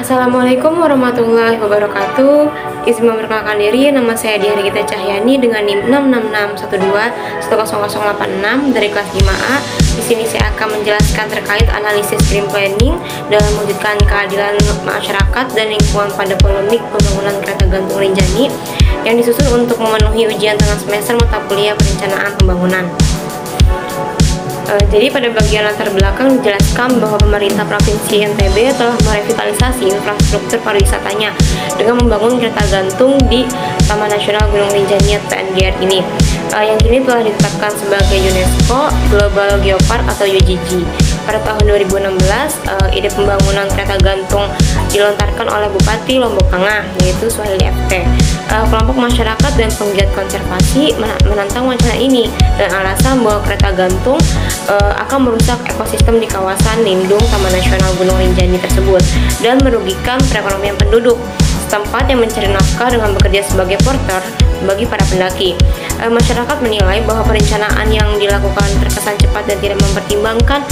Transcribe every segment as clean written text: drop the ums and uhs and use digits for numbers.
Assalamualaikum warahmatullahi wabarakatuh. Izin memperkenalkan diri, nama saya Diah Regita Cahyani dengan NIM 66612100086 dari kelas 5A. Di sini saya akan menjelaskan terkait analisis green planning dalam mewujudkan keadilan masyarakat dan lingkungan pada polemik pembangunan kereta gantung Rinjani yang disusun untuk memenuhi ujian tengah semester mata kuliah perencanaan pembangunan. Jadi pada bagian latar belakang dijelaskan bahwa pemerintah Provinsi NTB telah merevitalisasi infrastruktur pariwisatanya dengan membangun kereta gantung di Taman Nasional Gunung Rinjani atau TNGR ini, yang kini telah ditetapkan sebagai UNESCO Global Geopark atau UGG. Pada tahun 2016, ide pembangunan kereta gantung dilontarkan oleh Bupati Lombok Tengah, yaitu Suhaili FT. Kelompok masyarakat dan penggiat konservasi menantang wacana ini dan alasan bahwa kereta gantung akan merusak ekosistem di kawasan lindung Taman Nasional Gunung Rinjani tersebut dan merugikan perekonomian penduduk setempat yang mencari nafkah dengan bekerja sebagai porter bagi para pendaki. Masyarakat menilai bahwa perencanaan yang dilakukan terkesan cepat dan tidak mempertimbangkan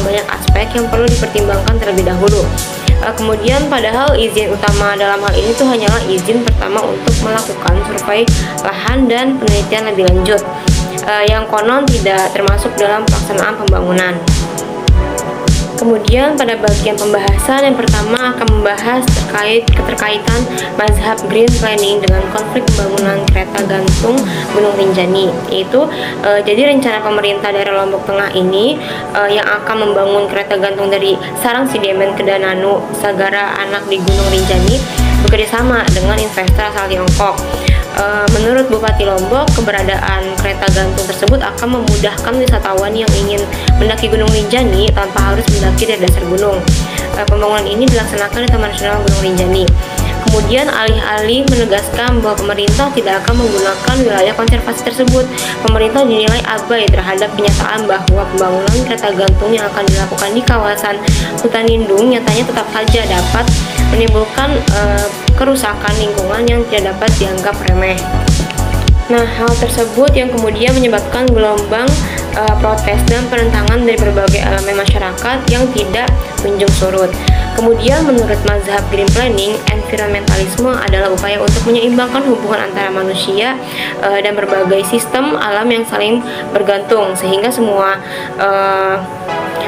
banyak aspek yang perlu dipertimbangkan terlebih dahulu. Kemudian padahal izin utama dalam hal ini tuh hanyalah izin pertama untuk melakukan survei lahan dan penelitian lebih lanjut, yang konon tidak termasuk dalam pelaksanaan pembangunan. Kemudian pada bagian pembahasan yang pertama akan membahas terkait keterkaitan mazhab green planning dengan konflik pembangunan kereta gantung Gunung Rinjani, yaitu jadi rencana pemerintah daerah Lombok Tengah ini yang akan membangun kereta gantung dari Sarang Sidemen ke Dananu Sagara Anak di Gunung Rinjani bekerjasama dengan investor asal Tiongkok. Menurut Bupati Lombok, keberadaan kereta gantung tersebut akan memudahkan wisatawan yang ingin mendaki Gunung Rinjani tanpa harus mendaki dari dasar gunung. Pembangunan ini dilaksanakan di Taman Nasional Gunung Rinjani. Kemudian alih-alih menegaskan bahwa pemerintah tidak akan menggunakan wilayah konservasi tersebut. Pemerintah dinilai abai terhadap kenyataan bahwa pembangunan kereta gantung yang akan dilakukan di kawasan hutan lindung nyatanya tetap saja dapat menimbulkan kerusakan lingkungan yang tidak dapat dianggap remeh. Nah, hal tersebut yang kemudian menyebabkan gelombang protes dan penentangan dari berbagai elemen masyarakat yang tidak kunjung surut. Kemudian menurut mazhab green planning, environmentalisme adalah upaya untuk menyeimbangkan hubungan antara manusia dan berbagai sistem alam yang saling bergantung sehingga semua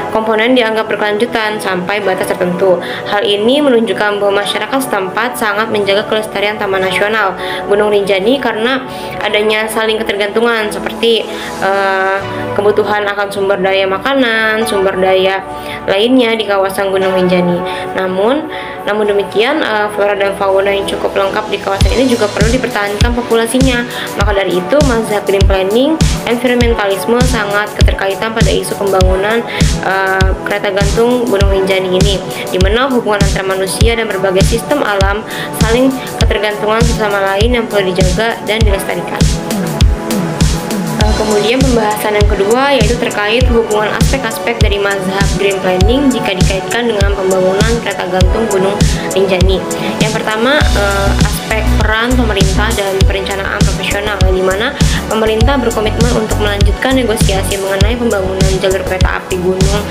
komponen dianggap berkelanjutan sampai batas tertentu. Hal ini menunjukkan bahwa masyarakat setempat sangat menjaga kelestarian Taman Nasional Gunung Rinjani karena adanya saling ketergantungan seperti kebutuhan akan sumber daya makanan, sumber daya lainnya di kawasan Gunung Rinjani. Namun demikian, flora dan fauna yang cukup lengkap di kawasan ini juga perlu dipertahankan populasinya. Maka dari itu, mazhab green planning, environmentalisme sangat keterkaitan pada isu pembangunan kereta gantung Gunung Rinjani ini, di mana hubungan antara manusia dan berbagai sistem alam saling ketergantungan sesama lain yang perlu dijaga dan dilestarikan. Kemudian pembahasan yang kedua yaitu terkait hubungan aspek-aspek dari mazhab green planning jika dikaitkan dengan pembangunan kereta gantung Gunung Rinjani. Yang pertama, aspek peran pemerintah dan perencanaan profesional, di mana pemerintah berkomitmen untuk melanjutkan negosiasi mengenai pembangunan jalur kereta api gunung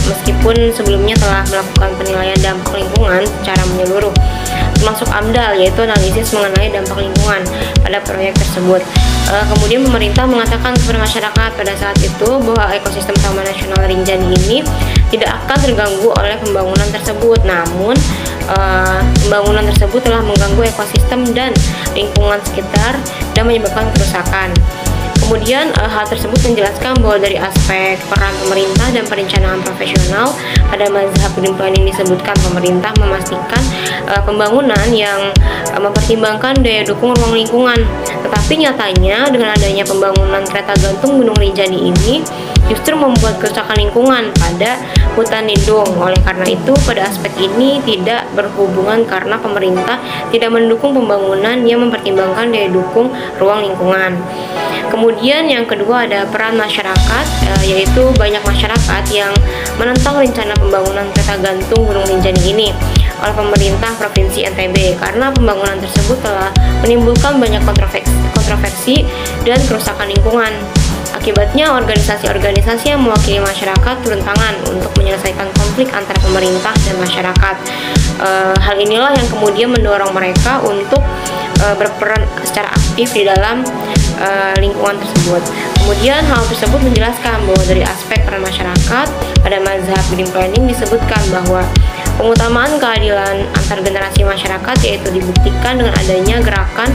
meskipun sebelumnya telah melakukan penilaian dampak lingkungan secara menyeluruh, termasuk AMDAL, yaitu analisis mengenai dampak lingkungan pada proyek tersebut. Kemudian pemerintah mengatakan kepada masyarakat pada saat itu bahwa ekosistem Taman Nasional Rinjani ini tidak akan terganggu oleh pembangunan tersebut. Namun pembangunan tersebut telah mengganggu ekosistem dan lingkungan sekitar dan menyebabkan kerusakan. Kemudian hal tersebut menjelaskan bahwa dari aspek peran pemerintah dan perencanaan profesional pada mazhab green planning disebutkan pemerintah memastikan pembangunan yang mempertimbangkan daya dukung ruang lingkungan. Tetapi nyatanya dengan adanya pembangunan kereta gantung Gunung Rinjani ini justru membuat kerusakan lingkungan pada hutan lindung. Oleh karena itu, pada aspek ini tidak berhubungan karena pemerintah tidak mendukung pembangunan yang mempertimbangkan daya dukung ruang lingkungan. Kemudian yang kedua ada peran masyarakat, yaitu banyak masyarakat yang menentang rencana pembangunan kereta gantung Gunung Rinjani ini oleh pemerintah Provinsi NTB karena pembangunan tersebut telah menimbulkan banyak kontroversi dan kerusakan lingkungan. Akibatnya, organisasi-organisasi yang mewakili masyarakat turun tangan untuk menyelesaikan konflik antara pemerintah dan masyarakat. Hal inilah yang kemudian mendorong mereka untuk berperan secara aktif di dalam lingkungan tersebut. Kemudian hal tersebut menjelaskan bahwa dari aspek peran masyarakat pada mazhab green planning disebutkan bahwa pengutamaan keadilan antar generasi masyarakat yaitu dibuktikan dengan adanya gerakan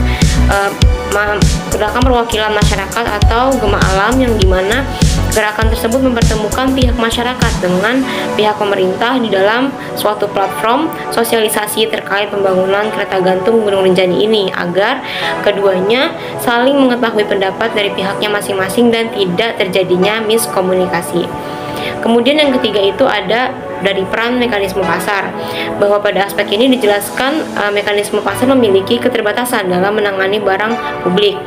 perwakilan masyarakat atau Gema Alam, yang dimana gerakan tersebut mempertemukan pihak masyarakat dengan pihak pemerintah di dalam suatu platform sosialisasi terkait pembangunan kereta gantung Gunung Rinjani ini, agar keduanya saling mengetahui pendapat dari pihaknya masing-masing dan tidak terjadinya miskomunikasi. Kemudian yang ketiga itu ada dari peran mekanisme pasar, bahwa pada aspek ini dijelaskan mekanisme pasar memiliki keterbatasan dalam menangani barang publik.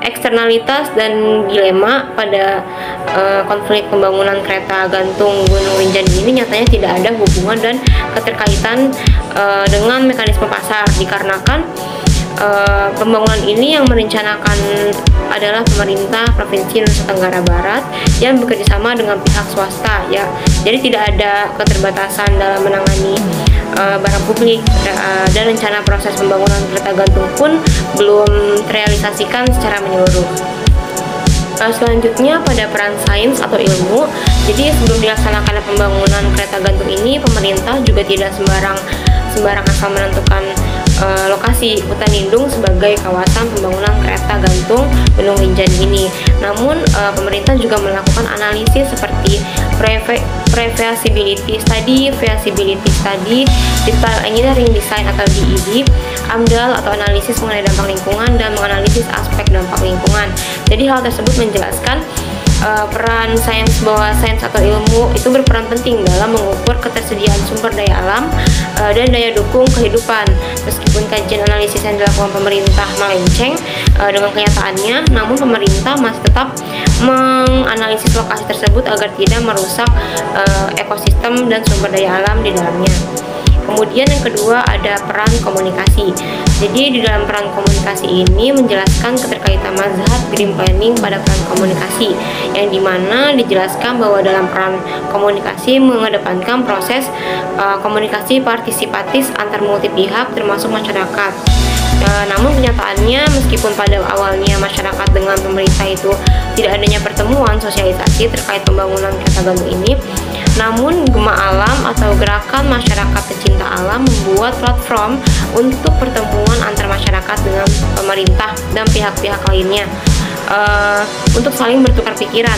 Eksternalitas dan dilema pada konflik pembangunan kereta gantung Gunung Rinjani ini nyatanya tidak ada hubungan dan keterkaitan dengan mekanisme pasar, dikarenakan pembangunan ini yang merencanakan adalah pemerintah Provinsi Nusa Tenggara Barat yang bekerjasama dengan pihak swasta, ya. Jadi tidak ada keterbatasan dalam menangani barang publik, dan rencana proses pembangunan kereta gantung pun belum terrealisasikan secara menyeluruh. Selanjutnya pada peran sains atau ilmu. Jadi sebelum dilaksanakan pembangunan kereta gantung ini, pemerintah juga tidak sembarang asal menentukan lokasi hutan lindung sebagai kawasan pembangunan kereta gantung Gunung Rinjani ini. Namun pemerintah juga melakukan analisis seperti pre-feasibility study, feasibility study, detail engineering design atau DED, AMDAL atau analisis mengenai dampak lingkungan, dan menganalisis aspek dampak lingkungan. Jadi hal tersebut menjelaskan peran sains, bahwa sains atau ilmu itu berperan penting dalam mengukur ketersediaan sumber daya alam dan daya dukung kehidupan. Meskipun kajian analisis yang dilakukan pemerintah melenceng dengan kenyataannya, namun pemerintah masih tetap menganalisis lokasi tersebut agar tidak merusak ekosistem dan sumber daya alam di dalamnya. Kemudian yang kedua ada peran komunikasi. Jadi di dalam peran komunikasi ini menjelaskan keterkaitan mazhab green planning pada peran komunikasi, yang dimana dijelaskan bahwa dalam peran komunikasi mengedepankan proses komunikasi partisipatif antar multi pihak termasuk masyarakat. Namun kenyataannya meskipun pada awalnya masyarakat dengan pemerintah itu tidak adanya pertemuan sosialisasi terkait pembangunan kereta gantung ini, namun Gema Alam atau Gerakan Masyarakat Pecinta Alam membuat platform untuk pertemuan antar masyarakat dengan pemerintah dan pihak-pihak lainnya untuk saling bertukar pikiran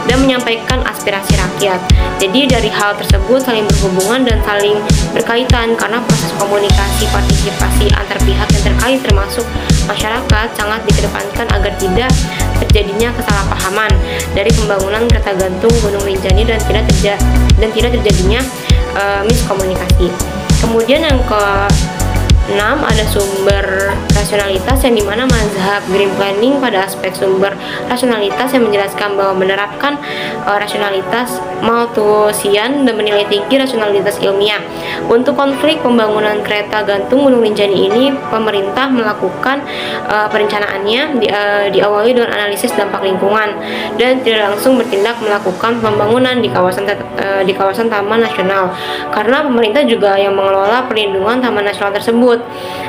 dan menyampaikan aspirasi rakyat. Jadi dari hal tersebut saling berhubungan dan saling berkaitan, karena proses komunikasi partisipasi antar pihak yang terkait termasuk masyarakat sangat dikedepankan agar tidak terjadinya kesalahpahaman dari pembangunan kereta gantung Gunung Rinjani dan tidak terjadinya miskomunikasi. Kemudian yang ke-6 ada sumber rasionalitas, yang dimana mazhab green planning pada aspek sumber rasionalitas yang menjelaskan bahwa menerapkan rasionalitas Malthusian dan menilai tinggi rasionalitas ilmiah. Untuk konflik pembangunan kereta gantung Gunung Rinjani ini, pemerintah melakukan perencanaannya diawali dengan analisis dampak lingkungan dan tidak langsung bertindak melakukan pembangunan di kawasan Taman Nasional, karena pemerintah juga yang mengelola perlindungan Taman Nasional tersebut.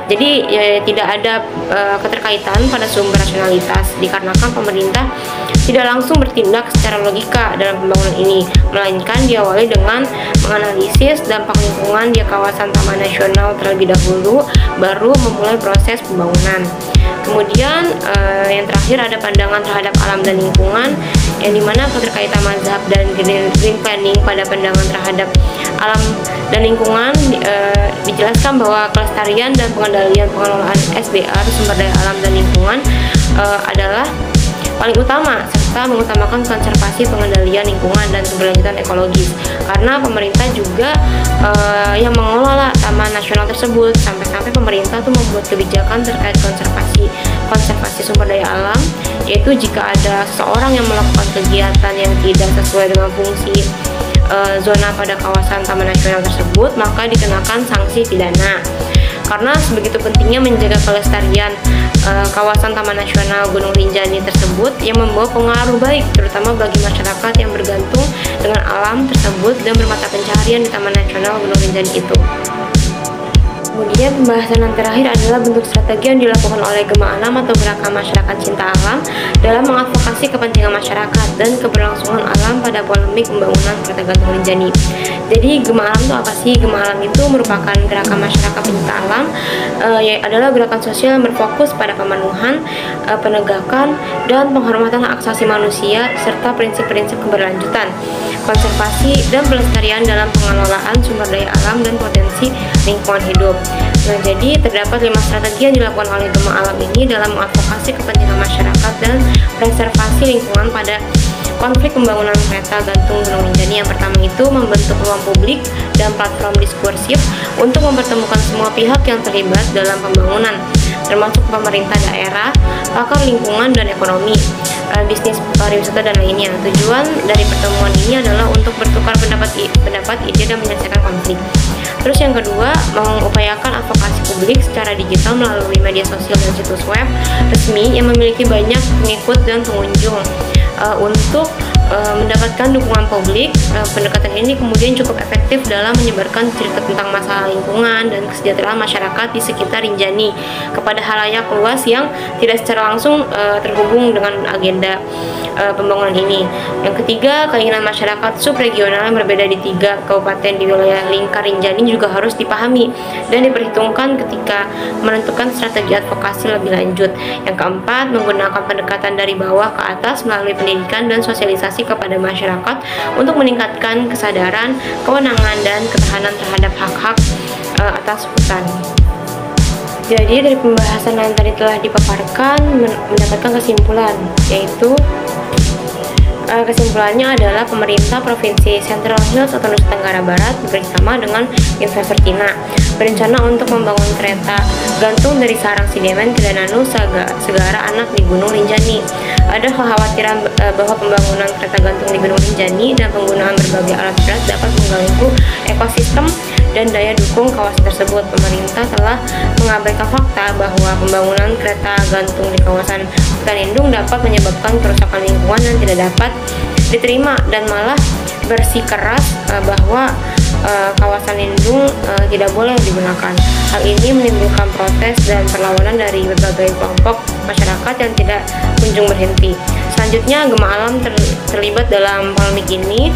Jadi tidak ada keterkaitan pada sumber rasionalitas, dikarenakan pemerintah tidak langsung bertindak secara logika dalam pembangunan ini, melainkan diawali dengan menganalisis dampak lingkungan di kawasan Taman Nasional terlebih dahulu, baru memulai proses pembangunan. Kemudian yang terakhir ada pandangan terhadap alam dan lingkungan, yang dimana keterkaitan mazhab dan green planning pada pandangan terhadap alam dan lingkungan dijelaskan bahwa kelestarian dan pengelolaan SDR sumber daya alam dan lingkungan adalah paling utama, serta mengutamakan konservasi pengendalian lingkungan dan keberlanjutan ekologis, karena pemerintah juga yang mengelola Taman Nasional tersebut. Sampai-sampai pemerintah tuh membuat kebijakan terkait konservasi sumber daya alam, yaitu jika ada seseorang yang melakukan kegiatan yang tidak sesuai dengan fungsi zona pada kawasan Taman Nasional tersebut, maka dikenakan sanksi pidana. karena sebegitu pentingnya menjaga kelestarian kawasan Taman Nasional Gunung Rinjani tersebut yang membawa pengaruh baik terutama bagi masyarakat yang bergantung dengan alam tersebut dan bermata pencaharian di Taman Nasional Gunung Rinjani itu. Kemudian pembahasan yang terakhir adalah bentuk strategi yang dilakukan oleh Gema Alam atau Gerakan Masyarakat Cinta Alam dalam mengadvokasi kepentingan masyarakat dan keberlangsungan alam pada polemik pembangunan Kereta Gantung Rinjani. Jadi Gema Alam itu apa sih? Gema Alam itu merupakan gerakan masyarakat pencinta alam, adalah gerakan sosial yang berfokus pada pemenuhan, penegakan, dan penghormatan hak asasi manusia serta prinsip-prinsip keberlanjutan, konservasi, dan pelestarian dalam pengelolaan sumber daya alam dan potensi lingkungan hidup. Nah, jadi terdapat 5 strategi yang dilakukan oleh Gema Alam ini dalam mengadvokasi kepentingan masyarakat dan preservasi lingkungan pada konflik pembangunan kereta gantung Gunung Rinjani. Yang pertama itu membentuk ruang publik dan platform diskursif untuk mempertemukan semua pihak yang terlibat dalam pembangunan, termasuk pemerintah daerah, pakar lingkungan dan ekonomi, bisnis pariwisata dan lainnya. Tujuan dari pertemuan ini adalah untuk bertukar pendapat, ide dan menyelesaikan konflik. Terus yang kedua, mengupayakan advokasi publik secara digital melalui media sosial dan situs web resmi yang memiliki banyak pengikut dan pengunjung. Untuk mendapatkan dukungan publik, pendekatan ini kemudian cukup efektif dalam menyebarkan cerita tentang masalah lingkungan dan kesejahteraan masyarakat di sekitar Rinjani kepada halayak luas yang tidak secara langsung terhubung dengan agenda pembangunan ini. Yang ketiga, keinginan masyarakat subregional yang berbeda di 3 kabupaten di wilayah lingkar Rinjani juga harus dipahami dan diperhitungkan ketika menentukan strategi advokasi lebih lanjut. Yang keempat, menggunakan pendekatan dari bawah ke atas melalui pendidikan dan sosialisasi kepada masyarakat untuk meningkatkan kesadaran, kewenangan, dan ketahanan terhadap hak-hak atas hutan. Jadi dari pembahasan yang tadi telah dipaparkan mendapatkan kesimpulan, yaitu kesimpulannya adalah pemerintah Provinsi Central Hills atau Nusa Tenggara Barat bersama dengan investor Cina berencana untuk membangun kereta gantung dari Sarang Sidemen ke Dananu Segara Anak di Gunung Rinjani. Ada kekhawatiran bahwa pembangunan kereta gantung di Gunung Rinjani dan penggunaan berbagai alat berat dapat mengganggu ekosistem dan daya dukung kawasan tersebut. Pemerintah telah mengabaikan fakta bahwa pembangunan kereta gantung di kawasan hutan lindung dapat menyebabkan kerusakan lingkungan dan tidak dapat diterima, dan malah bersikeras bahwa kawasan lindung tidak boleh digunakan. Hal ini menimbulkan protes dan perlawanan dari berbagai kelompok masyarakat yang tidak kunjung berhenti. Selanjutnya, Gema Alam terlibat dalam polemik ini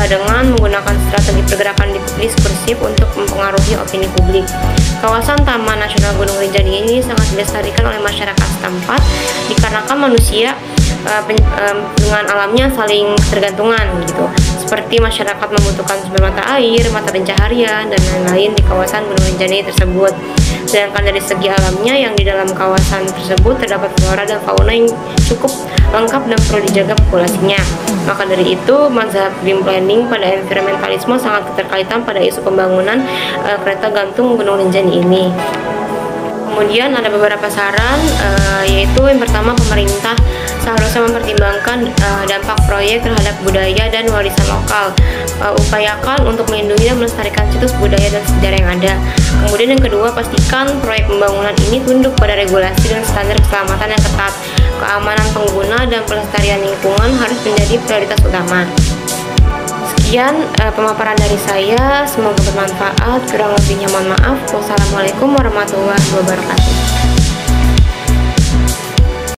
dengan menggunakan strategi pergerakan diskursif untuk mempengaruhi opini publik. Kawasan Taman Nasional Gunung Rinjani ini sangat dilestarikan oleh masyarakat setempat dikarenakan manusia dengan alamnya saling tergantungan gitu. Seperti masyarakat membutuhkan sumber mata air, mata pencaharian, dan lain-lain di kawasan Gunung Rinjani tersebut. Sedangkan dari segi alamnya yang di dalam kawasan tersebut terdapat flora dan fauna yang cukup lengkap dan perlu dijaga populasinya. Maka dari itu, mazhab green planning pada environmentalisme sangat keterkaitan pada isu pembangunan kereta gantung Gunung Rinjani ini. Kemudian ada beberapa saran, yaitu yang pertama, pemerintah seharusnya mempertimbangkan dampak proyek terhadap budaya dan warisan lokal. Upayakan untuk melindungi dan melestarikan situs budaya dan sejarah yang ada. Kemudian yang kedua, pastikan proyek pembangunan ini tunduk pada regulasi dan standar keselamatan yang ketat. Keamanan pengguna dan pelestarian lingkungan harus menjadi prioritas utama. Sekian pemaparan dari saya, semoga bermanfaat. Kurang lebihnya mohon maaf. Wassalamualaikum warahmatullahi wabarakatuh.